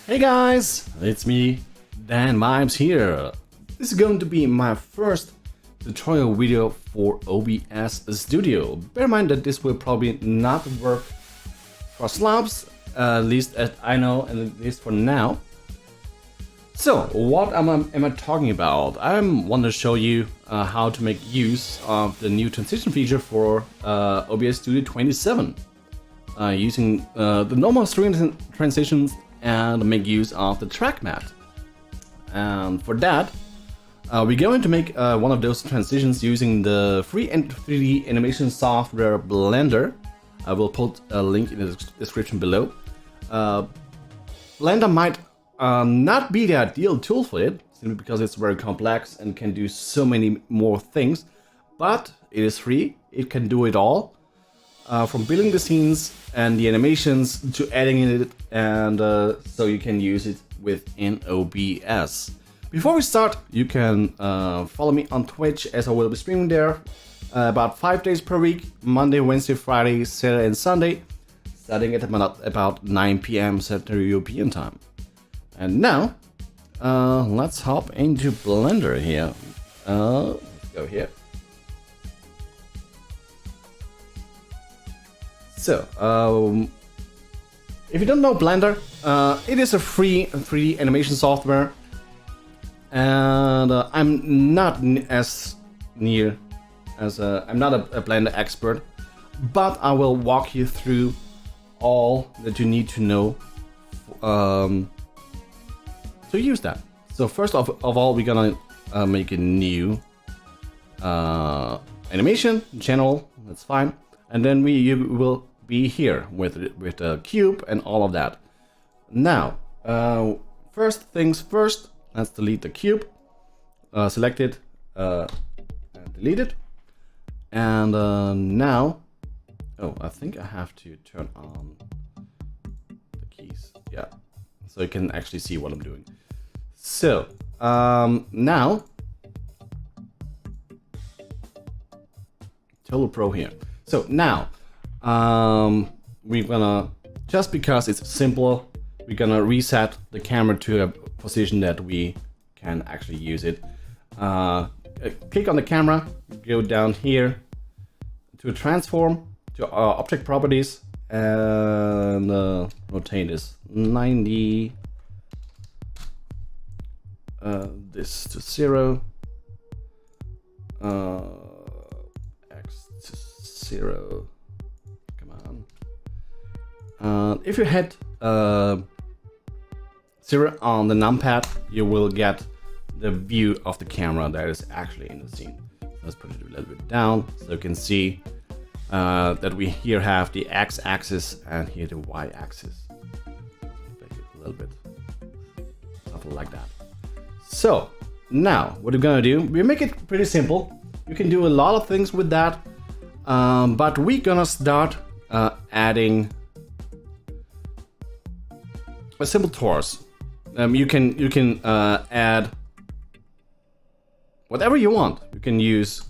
Hey guys, it's me, Dan Mimes here. This is going to be my first tutorial video for OBS Studio. Bear in mind that this will probably not work for slabs, at least as I know, and at least for now. So, what am I talking about? I want to show you how to make use of the new transition feature for OBS Studio 27. Using the normal string transitions and make use of the track matte. And for that, we're going to make one of those transitions using the free 3D animation software Blender. I will put a link in the description below. Blender might not be the ideal tool for it, simply because it's very complex and can do so many more things, but it is free, it can do it all. From building the scenes and the animations to adding it, and so you can use it within OBS. Before we start, you can follow me on Twitch, as I will be streaming there about 5 days per week, Monday, Wednesday, Friday, Saturday and Sunday, starting at about 9 PM Central European time. And now, let's hop into Blender here. Let's go here. So, if you don't know Blender, it is a free 3D animation software, and I'm not as near as I'm not a Blender expert, but I will walk you through all that you need to know to use that. So first of all, we're gonna make a new animation channel. That's fine, and then you will be here with a cube and all of that. Now, first things first, let's delete the cube. Select it and delete it. And now, oh, I think I have to turn on the keys. Yeah, so you can actually see what I'm doing. So now, Total Pro here. So now, we're gonna, just because it's simple, we're gonna reset the camera to a position that we can actually use it. Click on the camera, go down here to transform, to object properties, and rotate this 90, this to 0, X to 0. If you hit 0 on the numpad, you will get the view of the camera that is actually in the scene. Let's put it a little bit down so you can see that we here have the x-axis and here the y-axis. Make it a little bit something like that. So now what we're gonna do, we make it pretty simple. You can do a lot of things with that, but we're gonna start adding a simple torus. You can add whatever you want. You can use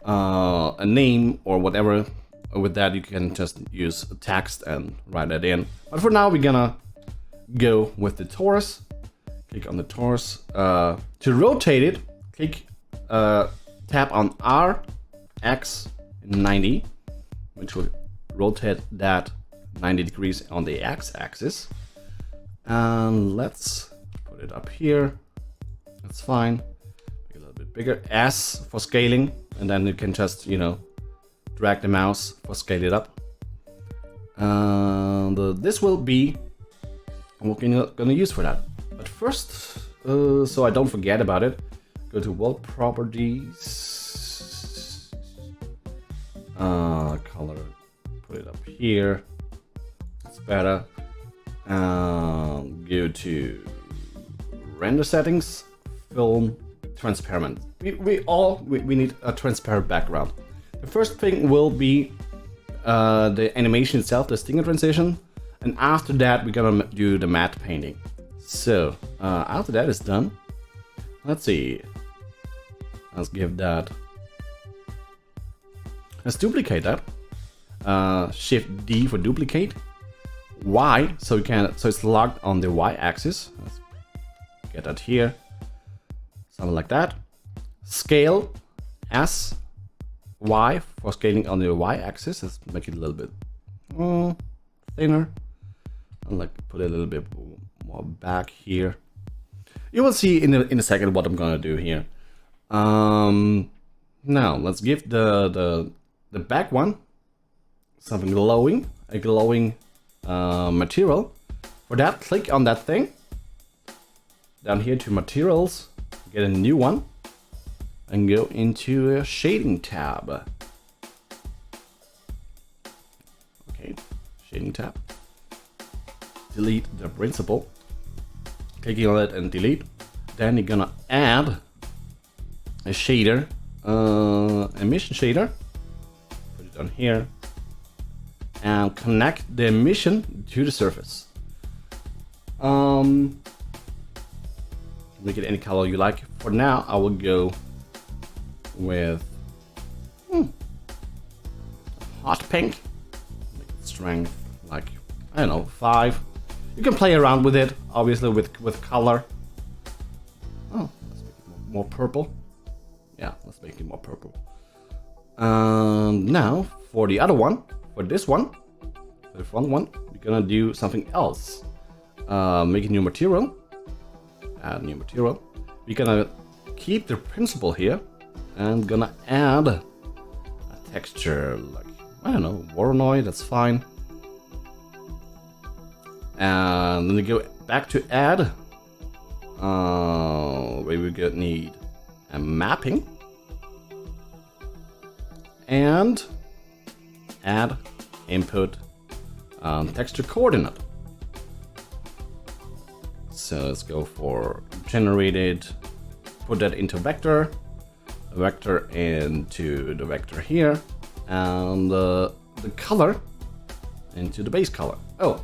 a name or whatever. With that, you can just use text and write that in. But for now, we're gonna go with the torus. Click on the torus. To rotate it, tap on R, X, 90, which will rotate that 90 degrees on the x-axis. And let's put it up here. That's fine. Make it a little bit bigger. S for scaling, and then you can just, drag the mouse for scale it up. And this will be what we're gonna use for that. But first, so I don't forget about it, go to World Properties, color, put it up here. It's better. Go to render settings, film, transparent. We need a transparent background. The first thing will be the animation itself, the stinger transition, and after that we're gonna do the matte painting. So after that is done, let's see. Let's give that. Let's duplicate that. Shift D for duplicate. Y, so you can, so it's locked on the Y axis. Let's get that here. Something like that. Scale S, Y for scaling on the Y axis. Let's make it a little bit thinner. And like put it a little bit more back here. You will see in a second what I'm gonna do here. Now let's give the back one something glowing, a glowing material. For that, click on that thing. Down here to materials, get a new one, and go into a shading tab. Okay, shading tab. Delete the principle. Clicking on it and delete. Then you're gonna add a shader, emission shader. Put it on here. And connect the emission to the surface. Make it any color you like. For now, I will go with hot pink. Make it strength like, I don't know, 5. You can play around with it, obviously with color. Oh, let's make it more purple. Yeah, let's make it more purple. Now for the other one. For this one, for the front one, we're gonna do something else. Make a new material. Add new material. We're gonna keep the principle here and gonna add a texture like, I don't know, Voronoi, that's fine. And then we go back to add. Where we gonna need a mapping. And add input texture coordinate. So let's go for generated, put that into vector, into the vector here, and the color into the base color. Oh,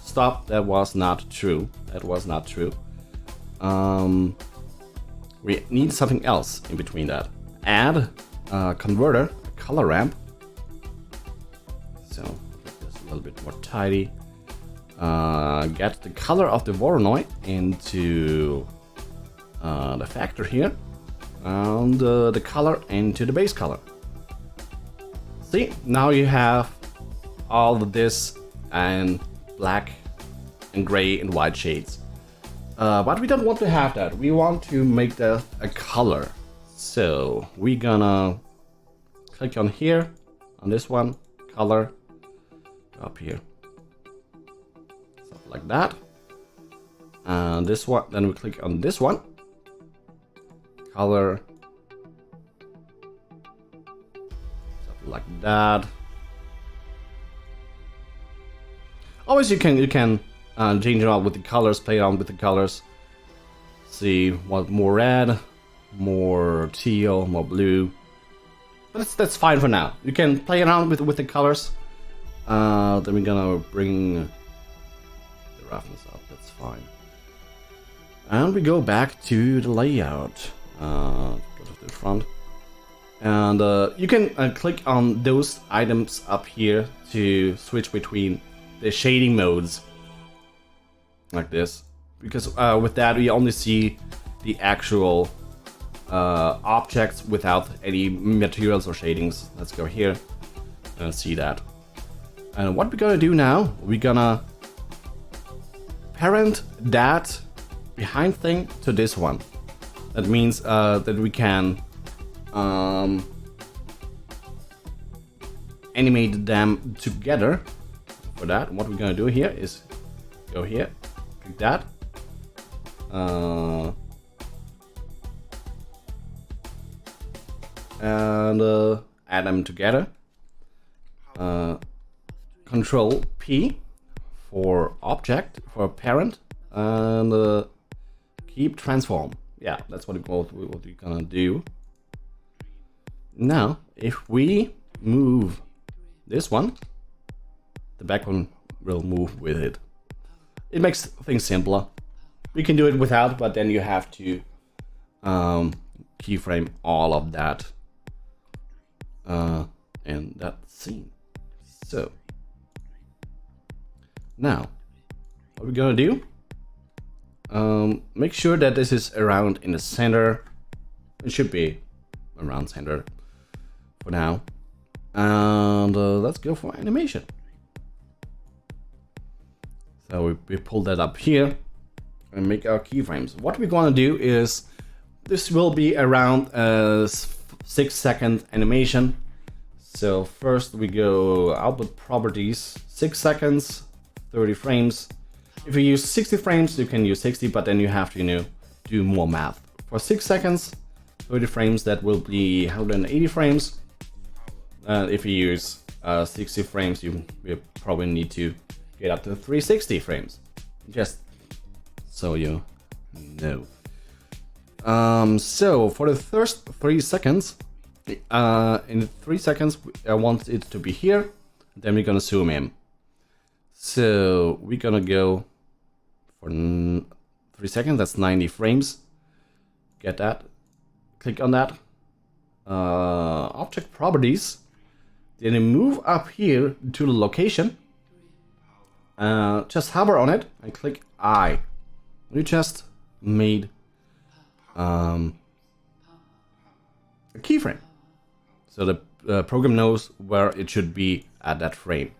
stop, that was not true. That was not true. We need something else in between that. Add converter, color ramp. So make this a little bit more tidy. Get the color of the Voronoi into the factor here, and the color into the base color. See, now you have all of this and black and gray and white shades. But we don't want to have that. We want to make that a color. So we're gonna click on here, on this one, color, up here. Something like that. And this one, then we click on this one, color, something like that. Always you can change it out with the colors, play around with the colors. See what more red, more teal, more blue. But that's fine for now. You can play around with the colors. Then we're gonna bring the roughness up. That's fine. And we go back to the layout. Go to the front. And you can click on those items up here to switch between the shading modes. Like this. Because with that we only see the actual objects without any materials or shadings. Let's go here and see that. And what we're gonna do now, we're gonna parent that behind thing to this one. That means that we can animate them together. For that, what we're gonna do here is go here, click that, and add them together. Control P for object, for parent, and keep transform. Yeah, that's what we're gonna do. Now, if we move this one, the back one will move with it. It makes things simpler. We can do it without, but then you have to keyframe all of that in that scene. So now what we're gonna do, make sure that this is around in the center. It should be around center for now. And let's go for animation. So we pull that up here and make our keyframes. What we're gonna do is, this will be around a 6-second animation. So first we go output properties, 6 seconds, 30 frames. If you use 60 frames, you can use 60, but then you have to, you know, do more math. For 6 seconds, 30 frames, that will be 180 frames. If you use 60 frames, you probably need to get up to 360 frames. Just so you know. So for the first 3 seconds, in 3 seconds, I want it to be here. Then we're gonna zoom in. So we're gonna go for 3 seconds. That's 90 frames. Get that. Click on that. Object properties. Then you move up here to the location. Just hover on it and click I. You just made a keyframe. So the program knows where it should be at that frame.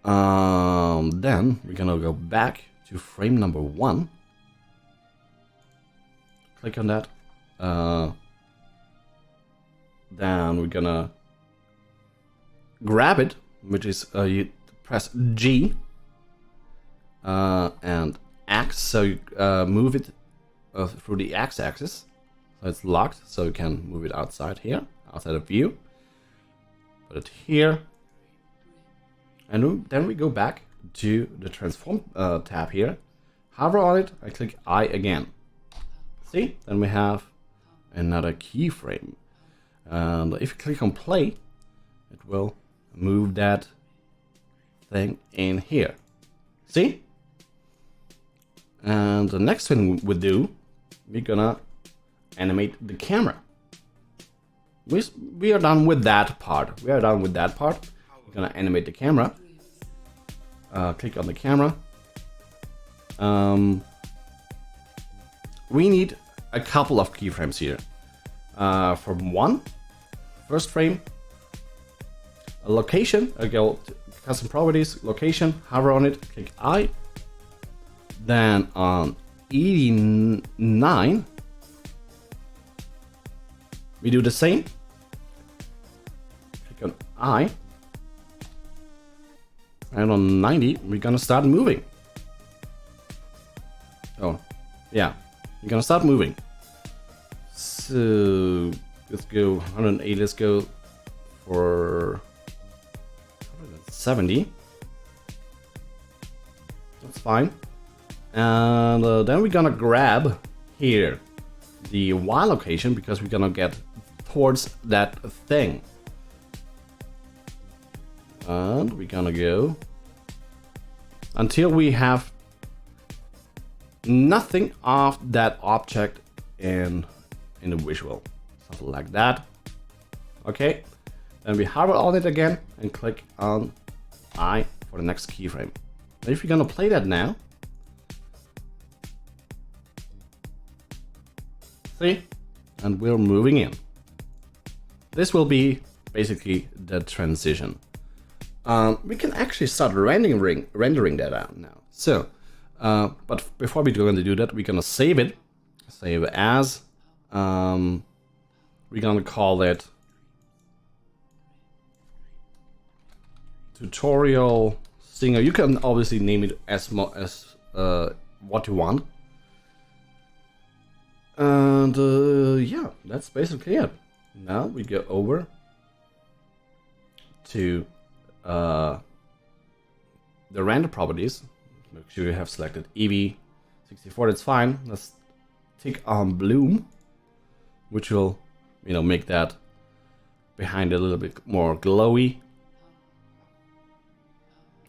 Then we're gonna go back to frame number 1. Click on that. Then we're gonna grab it, which is you press G and X, so you move it through the X-axis. So it's locked, so you can move it outside here, outside of view. Put it here, and then we go back to the transform tab here. Hover on it, I click I again. See? Then we have another keyframe. And if you click on play, it will move that thing in here. See? And the next thing we do, we're gonna animate the camera. We are done with that part. We're gonna animate the camera. Click on the camera. We need a couple of keyframes here. From first frame, a location, I go to custom properties, location, hover on it, click I. Then on 89, we do the same. Click on I. And on 90, we're gonna start moving. Oh, yeah, we're gonna start moving. So let's go 108. Let's go for 170. That's fine. And then we're gonna grab here the Y location, because we're gonna get towards that thing. And we're gonna go until we have nothing of that object in the visual, something like that. Okay, then we hover on it again and click on I for the next keyframe. And if you're gonna play that now, see, and we're moving in. This will be basically the transition. We can actually start rendering that out now. So, but before we're going to do that, we're gonna save it. Save as. We're gonna call it tutorial singer. You can obviously name it as what you want. And yeah, that's basically it. Now we go over to the render properties. Make sure you have selected EV64. That's fine. Let's tick on bloom, which will, you know, make that behind a little bit more glowy.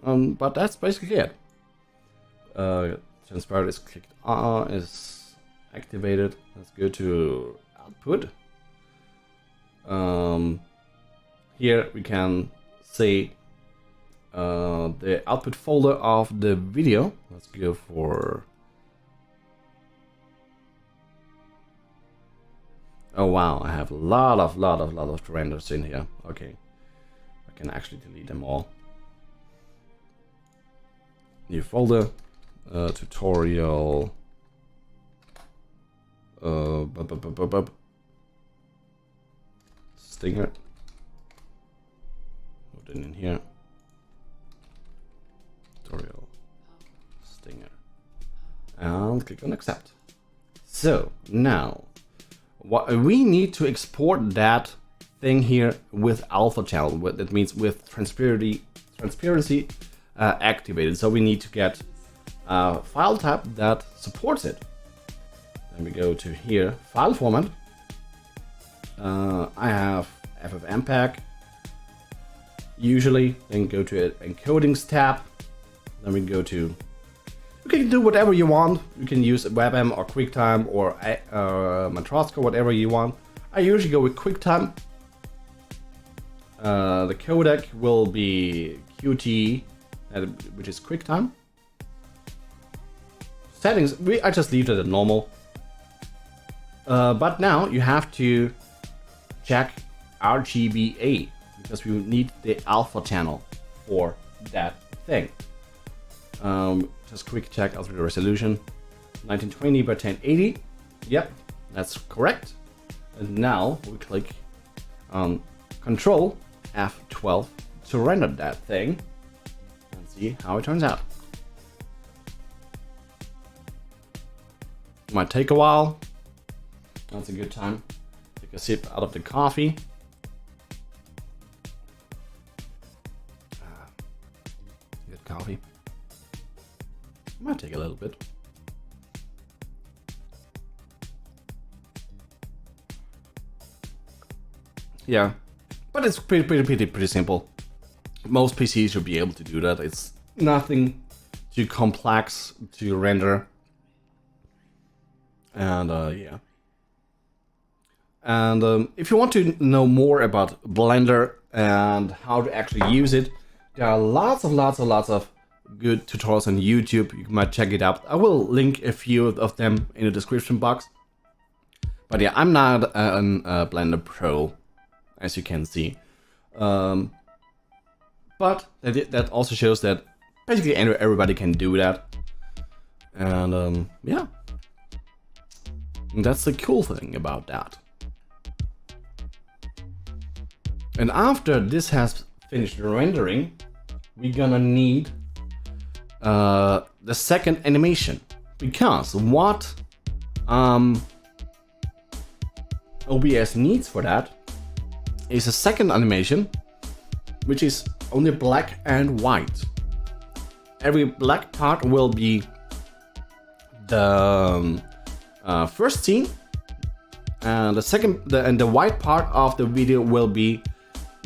But that's basically it. Transparent is clicked on, is activated. Let's go to output. Here we can see the output folder of the video. Let's go for... Oh wow, I have a lot of renders in here. Okay, I can actually delete them all. New folder, tutorial. Stinger. Put it in here. Tutorial stinger. And click on accept. So now what we need to export that thing here with alpha channel. That means with transparency activated. So we need to get a file type that supports it. Then we go to here, file format. I have FFmpeg usually. Then go to encodings tab. Then we go to, you can do whatever you want. You can use WebM or QuickTime or Matroska, whatever you want. I usually go with QuickTime. The codec will be Qt, which is QuickTime. Settings, I just leave it at normal. But now you have to check RGBA because we need the alpha channel for that thing. Just quick check out the resolution, 1920 by 1080. Yep, that's correct. And now we click on Control F12 to render that thing and see how it turns out. Might take a while. That's a good time. Take a sip out of the coffee. Good coffee. Might take a little bit. Yeah, but it's pretty simple. Most PCs should be able to do that. It's nothing too complex to render. And yeah. And if you want to know more about Blender and how to actually use it, there are lots of good tutorials on YouTube. You might check it out. I will link a few of them in the description box. But yeah, I'm not a Blender Pro, as you can see. But that also shows that basically everybody can do that. And yeah, that's the cool thing about that. And after this has finished rendering, we're gonna need the second animation, because what OBS needs for that is a second animation, which is only black and white. Every black part will be the first scene, and the white part of the video will be,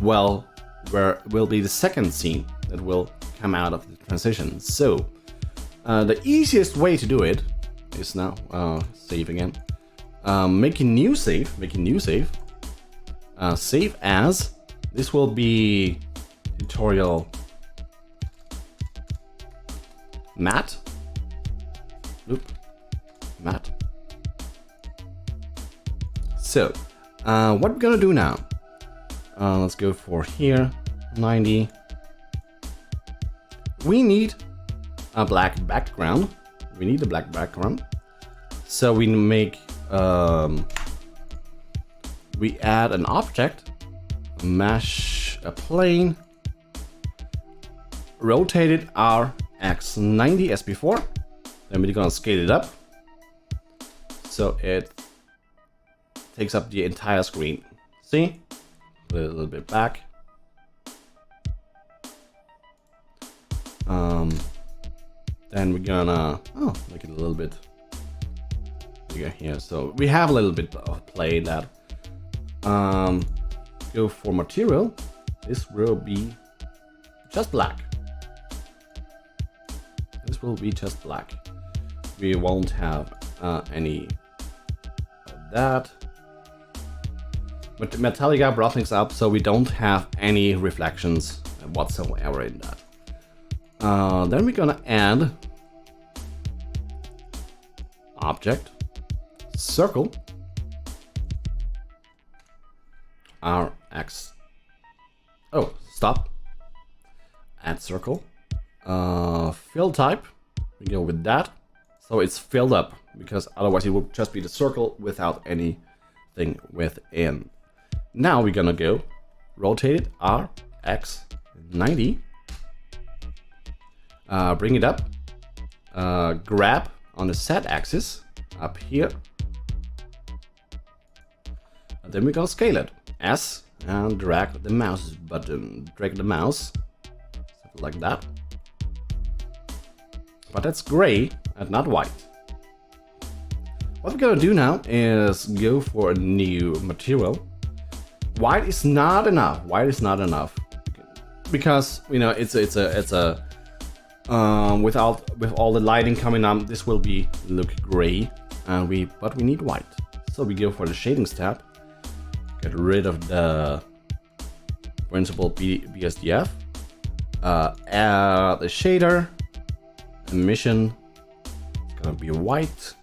well, where will be the second scene that will come out of the transition. So the easiest way to do it is now save again. Make a new save. Save as. This will be tutorial mat. Mat. So what we're gonna do now? Let's go for here 90. We need a black background. So we make we add an object, mesh a plane, rotate it RX90 as before. Then we're gonna scale it up so it takes up the entire screen. See? Put it a little bit back. Then we're gonna make it a little bit bigger here. So we have a little bit of play that. Go for material. This will be just black. We won't have any that. But Metallica brought things up so we don't have any reflections whatsoever in that. Then we're gonna add object, circle, RX. Oh, stop. Add circle. Fill type. We go with that. So it's filled up, because otherwise it would just be the circle without anything within. Now we're gonna go rotate it RX 90. Bring it up. Grab on the Z axis up here. And then we're gonna scale it. S and drag the mouse button. Drag the mouse. Something like that. But that's gray and not white. What we're gonna do now is go for a new material. White is not enough. White is not enough, because you know it's a with all the lighting coming up, this will look gray, and we need white. So we go for the shadings tab. Get rid of the principal BSDF. Add the shader. Emission. It's gonna be white.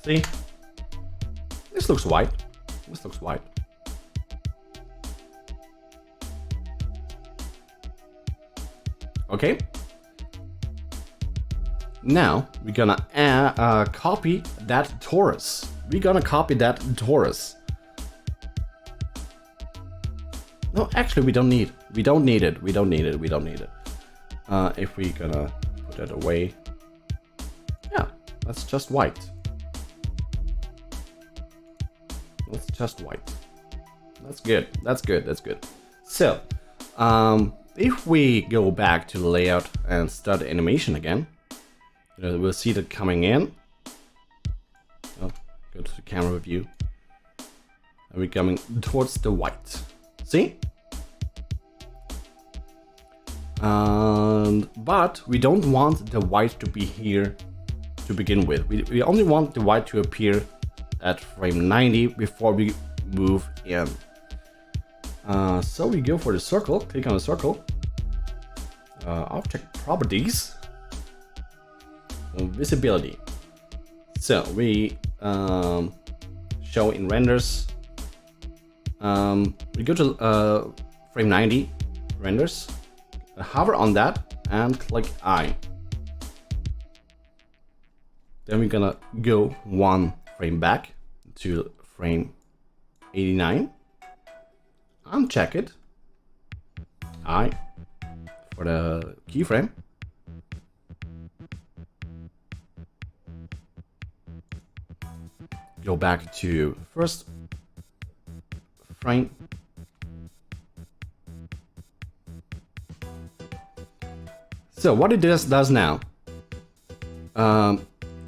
See? This looks white. This looks white. Okay. Now we're gonna copy that torus. We're gonna copy that torus. No, actually, we don't need it. We don't need it. We don't need it. We don't need it. If we're gonna put that away, yeah, that's just white. That's just white. That's good. That's good. That's good. So, if we go back to the layout and start the animation again, we'll see that coming in. Oh, go to the camera view. And we're coming towards the white. See? But we don't want the white to be here to begin with. We only want the white to appear at frame 90 before we move in. So we go for the circle, click on the circle, object properties, visibility. So we show in renders, we go to frame 90, renders, hover on that and click I. Then we're gonna go one frame back to frame 89. Uncheck it. I for the keyframe. Go back to first frame. So what it does now,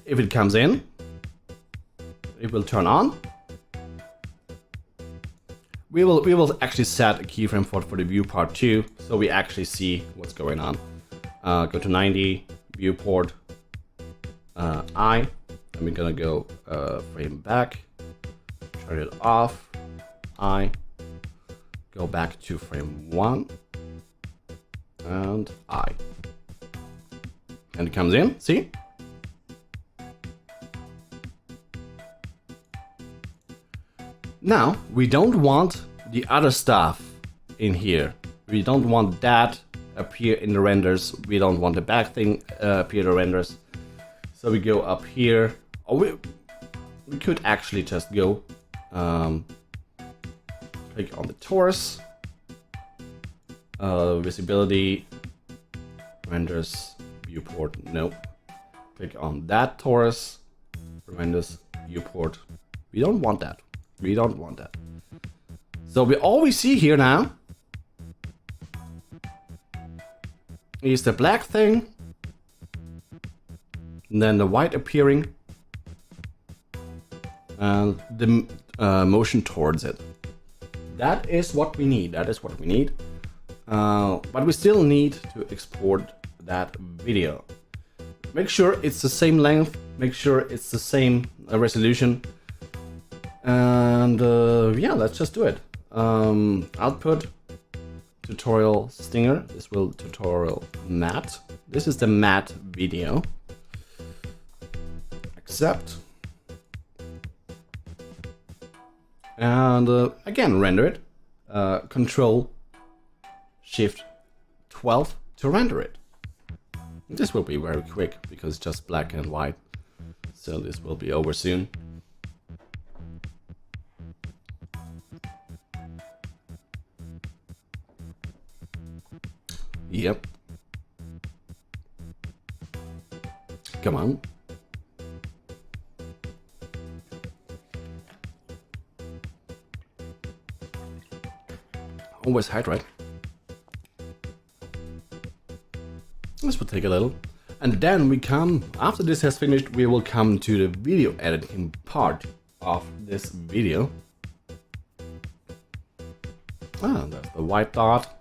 if it comes in, it will turn on. We will actually set a keyframe for the viewport too, so we actually see what's going on. Go to 90, viewport, I, and we're gonna go frame back, turn it off, I, go back to frame 1, and I. And it comes in, see? Now, we don't want the other stuff in here. We don't want that appear in the renders. We don't want the back thing appear in the renders. So we go up here. Or we could actually just go click on the torus, visibility, renders, viewport, nope. Click on that torus, renders, viewport. We don't want that. We don't want that. So all we see here now is the black thing, and then the white appearing, and the motion towards it. That is what we need. That is what we need. But we still need to export that video. Make sure it's the same length. Make sure it's the same resolution. And yeah, let's just do it. Output tutorial stinger. This will tutorial mat. This is the mat video. Accept. And again, render it. Control Shift 12 to render it. This will be very quick because it's just black and white. So this will be over soon. Yep. Come on. Always hide, right? This will take a little. And then we come, after this has finished, we will come to the video editing part of this video. Ah, that's the white dot.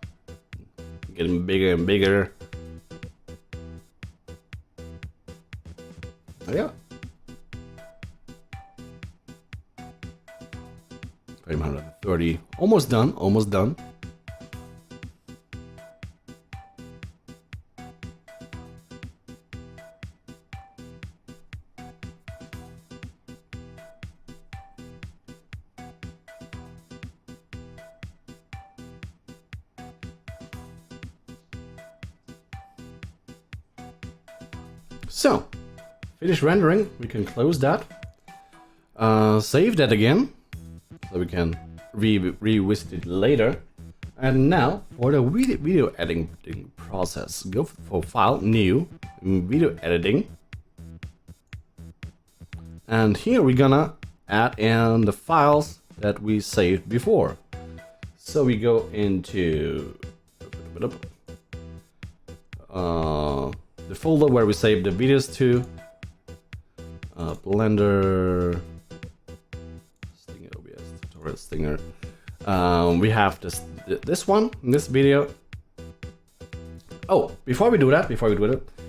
Getting bigger and bigger. Oh, yeah. Frame 130. Almost done, almost done. So, finish rendering, we can close that, save that again, so we can revisit it later. And now, for the video editing process, go for File, New, Video Editing. And here we're gonna add in the files that we saved before. So we go into the folder where we saved the videos to, Blender, Stinger, OBS tutorial Stinger. We have this one, this video. Oh, before we do that,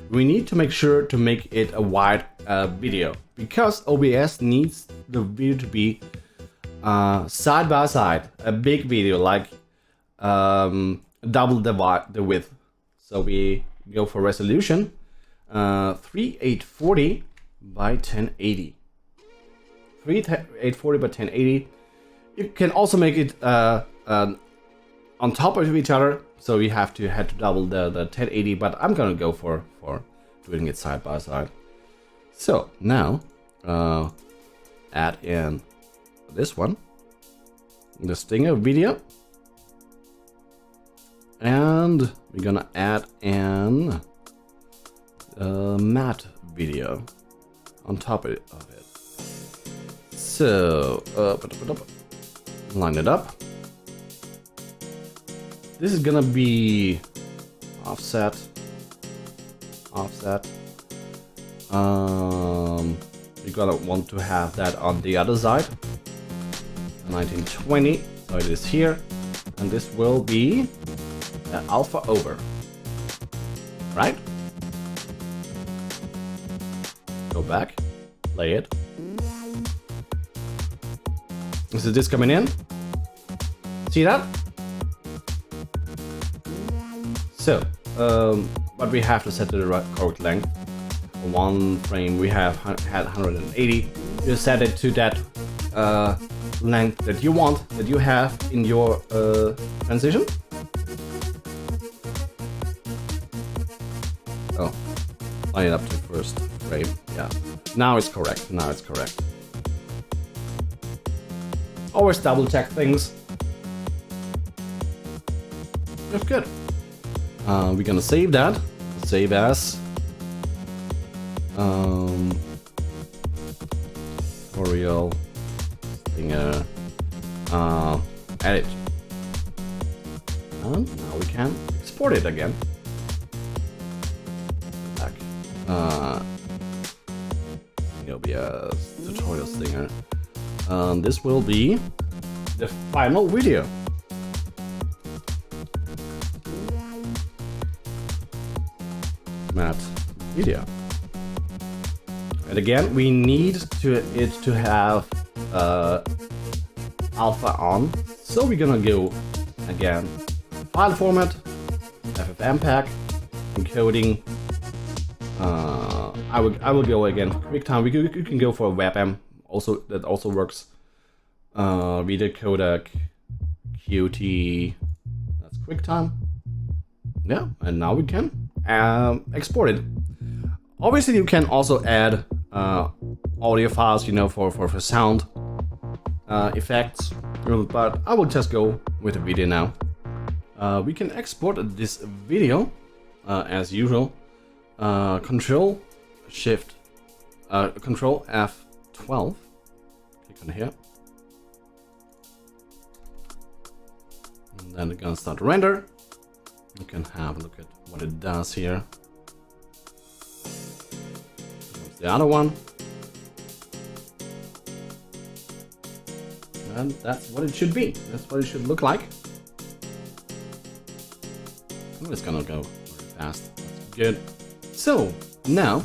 we need to make sure to make it a wide video, because OBS needs the video to be side by side, a big video, like double the width. So we go for resolution 3840 by 1080. 3840 by 1080. You can also make it on top of each other, so you have to double the 1080, but I'm gonna go for doing it side by side. So now add in this one, the Stinger video, and we're gonna add in a matte video on top of it. So line it up. This is gonna be offset. We're gonna want to have that on the other side, 1920. So it is here, and this will be alpha over, right? Go back, play it. Is this coming in? See that? So, but we have to set the correct length. For one frame we have had 180. You set it to that length that you want, that you have in your transition. Oh, line it up to first frame. Yeah, now it's correct. Always double check things. That's good. We're gonna save that. Save as tutorial Stinger edit. And now we can export it again. Back. OBS tutorial Stinger. This will be the final video. Matte video. And again, we need it to have alpha on. So we're gonna go again, file format, FFmpeg, encoding. I will go again QuickTime. You can go for a WebM. Also, that also works. Video codec, Qt. That's QuickTime. Yeah, and now we can export it. Obviously, you can also add audio files, you know, for sound effects. But I will just go with the video now. We can export this video as usual. Control Shift, Control F12. Click on here, and then it's gonna start to render. You can have a look at what it does here. Here's the other one, and that's what it should be. That's what it should look like. Oh, it's gonna go very fast. That's good. So now,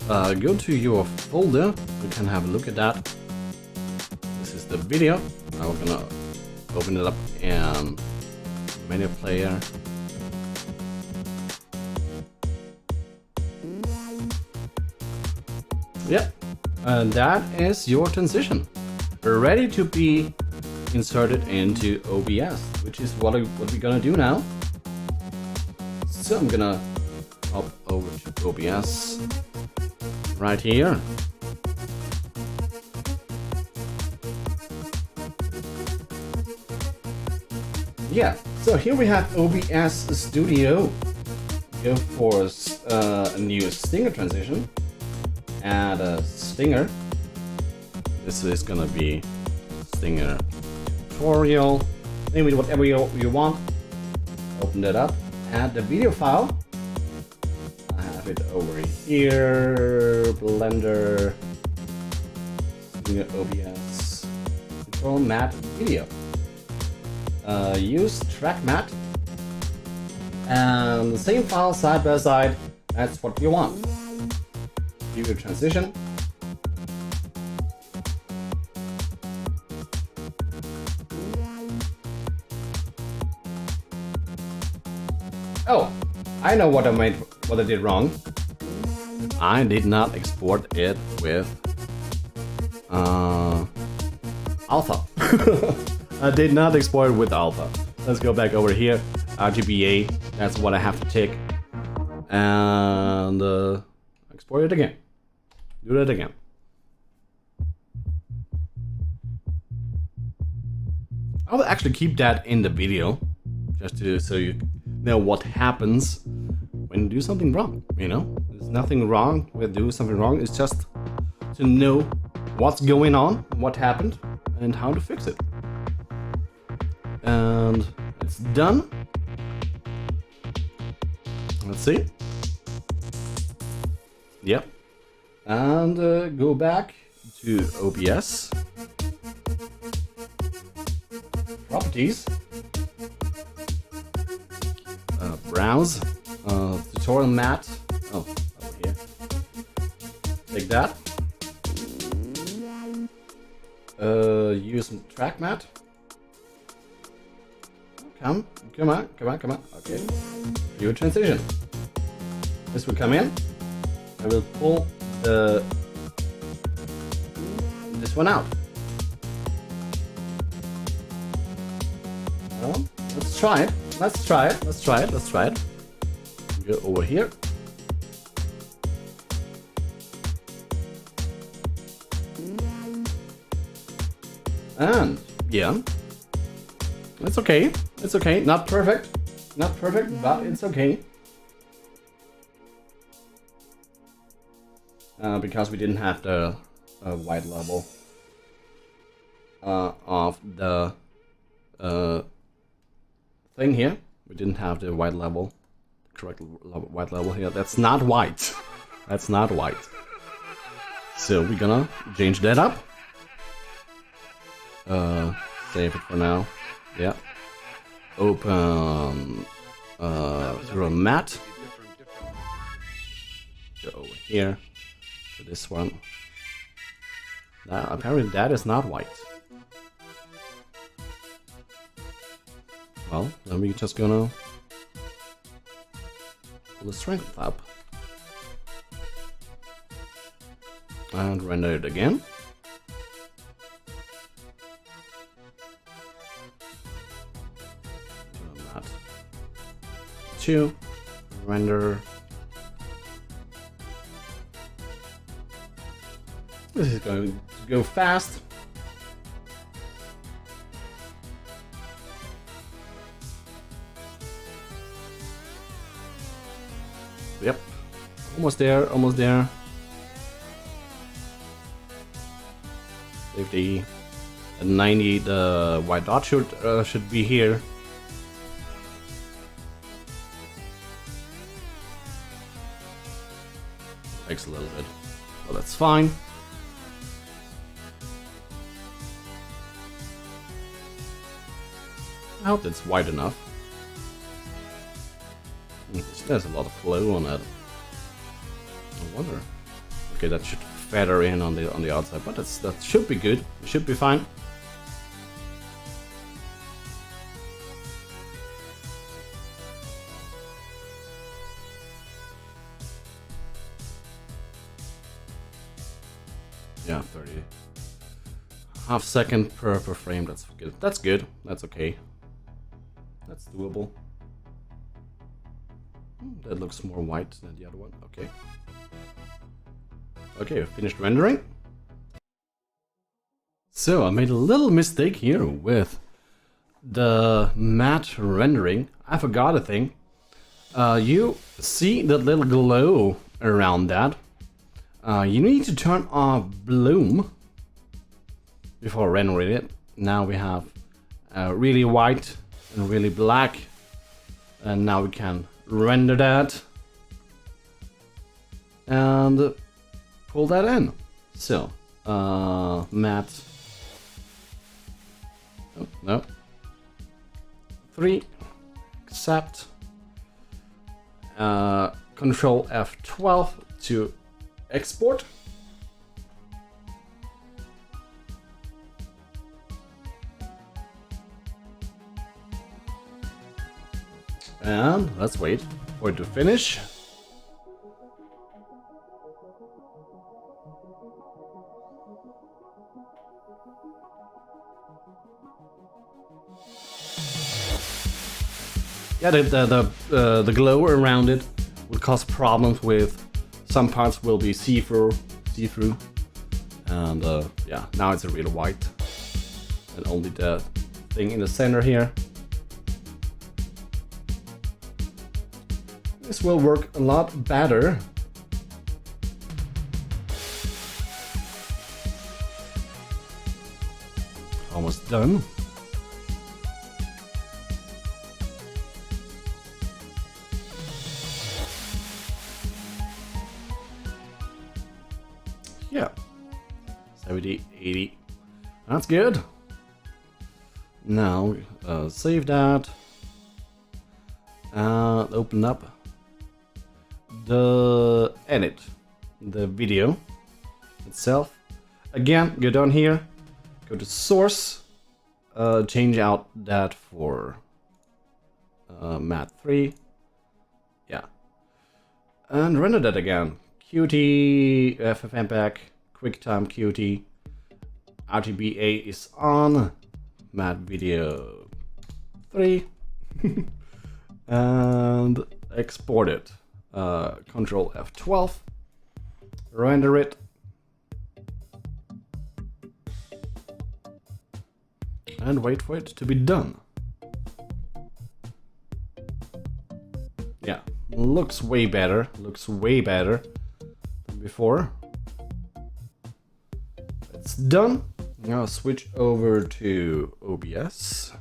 go to your folder. You can have a look at that. This is the video. Now we're gonna open it up in media player. Yep, and that is your transition, ready to be inserted into OBS, which is what we're gonna do now. So I'm gonna hop over to OBS right here. Yeah, so here we have OBS Studio. Go for a new stinger transition. Add a stinger. This is gonna be stinger tutorial. Name it whatever you want. Open that up. Add the video file. I have it over here. Blender. Stinger OBS. Control mat video. Use track mat. And the same file side by side. That's what you want. Video transition. Oh, I know what I did wrong. I did not export it with alpha. I did not export it with alpha. Let's go back over here. RGBA. That's what I have to tick. And export it again. Do that again. I will actually keep that in the video, just so you know what happens when you do something wrong. You know, there's nothing wrong with doing something wrong. It's just to know what's going on, what happened, and how to fix it. And it's done. Let's see. Yep. And go back to OBS. Properties. Browse. Tutorial mat. Oh, over here. Take that. Use track mat. Come on. Okay. View transition. This will come in. I will pull this one out. Well, let's try it. Let's try it. Go over here. And yeah, it's okay. It's okay. Not perfect, but it's okay. Because we didn't have the white level of the thing here. We didn't have the white level, correct white level here. That's not white. That's not white. So we're gonna change that up. Save it for now. Yeah. Open through a mat. Go over here to this one. Apparently that is not white. Well, then we're just gonna pull the strength up. And render it again. Not 2. Render. This is going to go fast. Yep. Almost there, almost there. Safety. At 90, the white dot should be here. Takes a little bit. Well, that's fine. I hope that's wide enough. There's a lot of flow on that. I wonder. Okay, that should feather in on the outside, but that should be good. It should be fine. Yeah, 30. Half second per frame. That's good. That's good. That's okay. That's doable. That looks more white than the other one. Okay. Okay, finished rendering. So I made a little mistake here with the matte rendering. I forgot a thing. You see that little glow around that. You need to turn off bloom before rendering it. Now we have really white and really black, and now we can render that and pull that in. So matte. Oh, no. 3. Accept. Control F12 to export. And let's wait for it to finish. Yeah, the glow around it will cause problems with some parts will be see-through, and yeah, now it's a real white, and only the thing in the center here. This will work a lot better. Almost done. Yeah, 70, 80. That's good. Now save that and open up the edit, the video itself. Again, go down here, go to source, change out that for matte 3. Yeah, and render that again. Qt, FFmpeg, QuickTime Qt, RGBA is on, matte video 3, and export it. Control F12, render it, and wait for it to be done. Yeah, looks way better than before. It's done. Now switch over to OBS.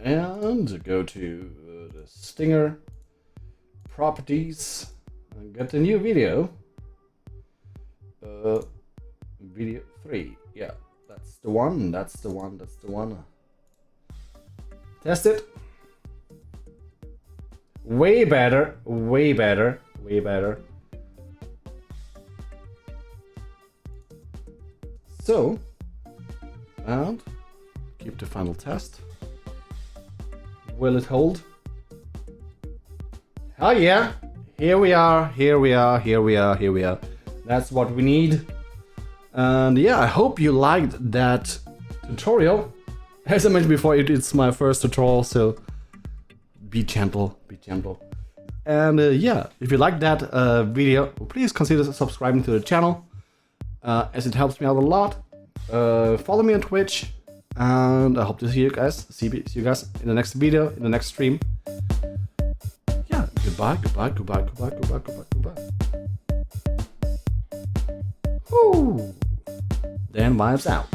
And go to the Stinger properties and get a new video. Video 3. Yeah, that's the one. Test it. Way better, way better, way better. So, and keep the final test. Will it hold? Oh yeah, here we are, here we are, here we are, here we are. That's what we need. And yeah, I hope you liked that tutorial. As I mentioned before, it's my first tutorial, so be gentle, be gentle. And yeah, if you like that video, please consider subscribing to the channel, as it helps me out a lot. Follow me on Twitch, and I hope to see you guys. See you guys in the next video, in the next stream. Yeah, goodbye, goodbye, goodbye, goodbye, goodbye, goodbye, goodbye. Woo! Dan Vibes out.